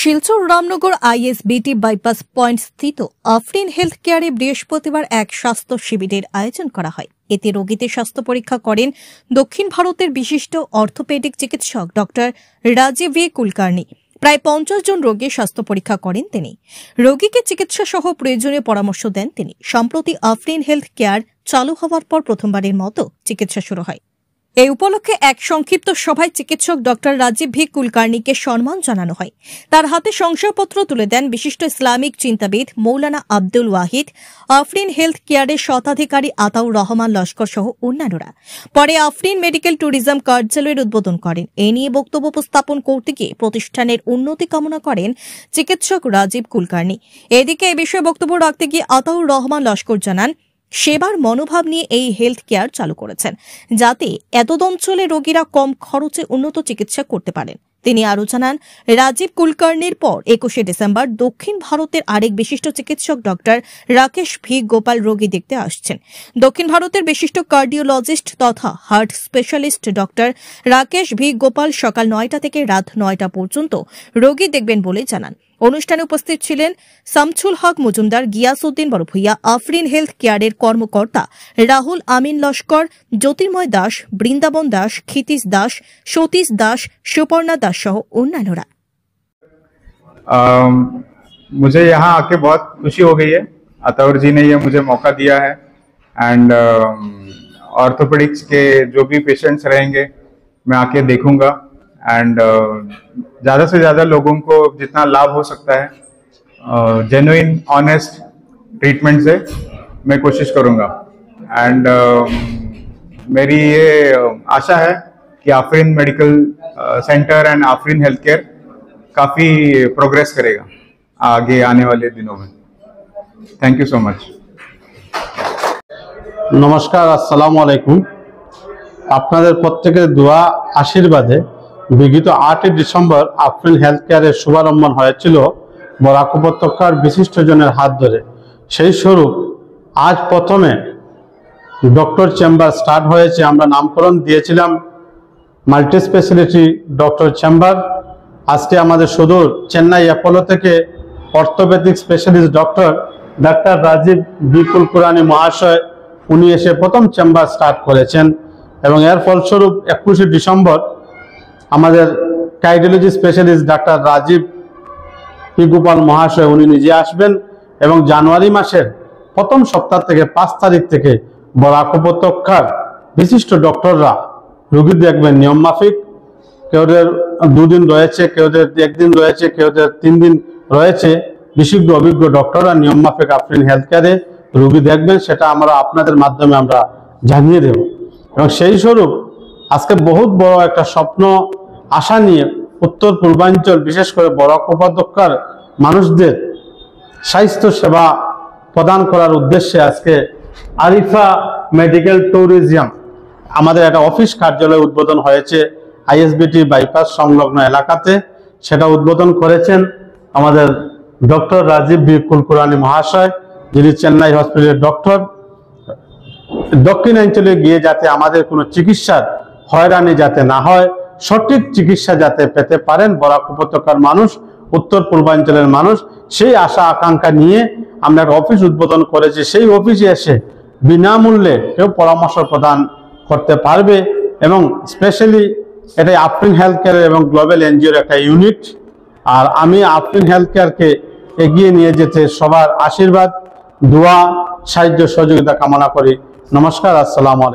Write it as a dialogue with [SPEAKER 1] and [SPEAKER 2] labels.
[SPEAKER 1] Silchar Ramnagar ISBT bypass point স্থিত Afrin health কেয়ারে বৃহস্পতিবার এক স্বাস্থ্য শিবিরের আয়োজন করা হয়। এতে রোগীদের স্বাস্থ্য পরীক্ষা করেন দক্ষিণ ভারতের বিশিষ্ট অর্থোপেডিক চিকিৎসক ডক্টর রাজীব ভি কুলকার্নি। প্রায় 50 জন রোগীর স্বাস্থ্য পরীক্ষা করেন তিনি। রোগীকে চিকিৎসা সহ প্রয়োজনীয় পরামর্শ দেন তিনি। সম্প্রতি আফরিন হেলথ কেয়ার চালু হওয়ার পর প্রথমবারের মতো চিকিৎসা শুরু হয়। এই উপলক্ষে এক সংক্ষিপ্ত সভায় চিকিৎসক ডক্টর রাজীব ভি কুলকার্নিকে সম্মান জানানো হয়। তার হাতে শংসাপত্র তুলে দেন বিশিষ্ট ইসলামিক চিন্তাবিদ মৌলানা আব্দুল ওয়াহিদ, আফরিন হেলথ কেয়ারের শতাধিকারী আতাউর রহমান লস্কর সহ অন্যান্যরা। পরে আফরিন মেডিকেল ট্যুরিজম কার্যালয়ের উদ্বোধন করেন। এ নিয়ে বক্তব্য উপস্থাপন করতে গিয়ে প্রতিষ্ঠানের উন্নতি কামনা করেন চিকিৎসক রাজীব কুলকার্নি। এদিকে এ বিষয়ে বক্তব্য রাখতে গিয়ে আতাউর রহমান লস্কর জানান, সেবার মনোভাব নিয়ে এই হেলথ কেয়ার চালু করেছেন, যাতে এতদ অঞ্চলে রোগীরা কম খরচে উন্নত চিকিৎসা করতে পারেন। তিনি আরও জানান, রাজীব কুলকার্নির পর 21শে ডিসেম্বর দক্ষিণ ভারতের আরেক বিশিষ্ট চিকিৎসক ডক্টর রাকেশ ভি গোপাল রোগী দেখতে আসছেন। দক্ষিণ ভারতের বিশিষ্ট কার্ডিওলজিস্ট তথা heart specialist doctor Rakesh V Gopal সকাল 9টা থেকে রাত 9টা পর্যন্ত রোগী দেখবেন বলে জানান। অনুষ্ঠানে উপস্থিত ছিলেন শামছুল হক মজুমদার, গিয়াসউদ্দিন বড়ভূইয়া, আফরিন হেলথ কেয়ারের কর্মকর্তা রাহুল আমিন লস্কর, জ্যোতির্ময় দাস, বৃন্দাবন দাস, ক্ষিতীশ দাস, সতীশ দাস, সুপর্ণা দাস সহ অন্যান্যরা।
[SPEAKER 2] मुझे यहाँ आके बहुत खुशी हो गई है। अतौर जी ने ये मुझे मौका दिया है एंड ऑर्थोपेडिक्स के जो भी पेशेंट्स रहेंगे मैं आके देखूंगा एंड ज़्यादा से ज़्यादा लोगों को जितना लाभ हो सकता है जेन्युइन ऑनेस्ट ट्रीटमेंट से मैं कोशिश करूंगा एंड मेरी ये आशा है कि Afreen medical centre and Afreen health care काफ़ी प्रोग्रेस करेगा आगे आने वाले दिनों में। Thank you so much.
[SPEAKER 3] नमस्कार, अस्सलामु आलैकुम। আপনাদের প্রত্যেকের দোয়া আশীর্বাদে বিগত 8 ডিসেম্বর আফরিন হেলথ কেয়ারের শুভারম্ভ হয়েছিল বরাক উপত্যকার বিশিষ্ট জনের হাত ধরে। সেই স্বরূপ আজ প্রথমে ডক্টর চেম্বার স্টার্ট হয়েছে। আমরা নামকরণ দিয়েছিলাম মাল্টি স্পেশালিটি ডক্টর চেম্বার। আজকে আমাদের সুদূর চেন্নাই অ্যাপোলো থেকে orthopaedic specialist doctor Rajiv V Kulkarni মহাশয় উনি এসে প্রথম চেম্বার স্টার্ট করেছেন এবং এর ফলস্বরূপ 21শে ডিসেম্বর আমাদের কার্ডিওলজি স্পেশালিস্ট ডাক্তার রাজীব ভি গোপাল মহাশয় উনি নিজে আসবেন এবং জানুয়ারি মাসের প্রথম সপ্তাহ থেকে 5 তারিখ থেকে বরাক উপত্যকার বিশিষ্ট ডক্টররা রোগী দেখবেন নিয়ম মাফিক। কেউদের 2 দিন রয়েছে, কেউদের 1 দিন রয়েছে, কেউদের 3 দিন রয়েছে। বিশেষজ্ঞ অভিজ্ঞ ডক্টররা নিয়ম মাফিক আফরিন হেলথ কেয়ারে রোগী দেখবেন, সেটা আমরা আপনাদের মাধ্যমে আমরা জানিয়ে দেব। এবং সেই স্বরূপ আজকে বহুত বড় একটা স্বপ্ন আশা নিয়ে উত্তর পূর্বাঞ্চল বিশেষ করে বরাক উপত্যকার মানুষদের স্বাস্থ্য সেবা প্রদান করার উদ্দেশ্যে আজকে আরিফা মেডিকেল ট্যুরিজম আমাদের একটা অফিস কার্যালয় উদ্বোধন হয়েছে আইএসবিটি বাইপাস সংলগ্ন এলাকাতে। সেটা উদ্বোধন করেছেন আমাদের ডক্টর রাজীব ভি কুলকার্নি মহাশয়, যিনি চেন্নাই হসপিটালের ডক্টর। দক্ষিণাঞ্চলে গিয়ে যাতে আমাদের কোনো চিকিৎসার হয়রানি যাতে না হয়, সঠিক চিকিৎসা যাতে পেতে পারেন বরাক উপত্যকার মানুষ, উত্তর পূর্বাঞ্চলের মানুষ, সেই আশা আকাঙ্ক্ষা নিয়ে আমরা একটা অফিস উদ্বোধন করেছি। সেই অফিসে এসে বিনামূল্যে কেউ পরামর্শ প্রদান করতে পারবে এবং স্পেশালি এটাই আফরিন হেলথ কেয়ার এবং গ্লোবাল এনজিওর একটা ইউনিট। আর আমি আফরিন হেলথ কেয়ারকে এগিয়ে নিয়ে যেতে সবার আশীর্বাদ, দোয়া, সাহায্য সহযোগিতা কামনা করি। নমস্কার, আসসালামু আলাইকুম।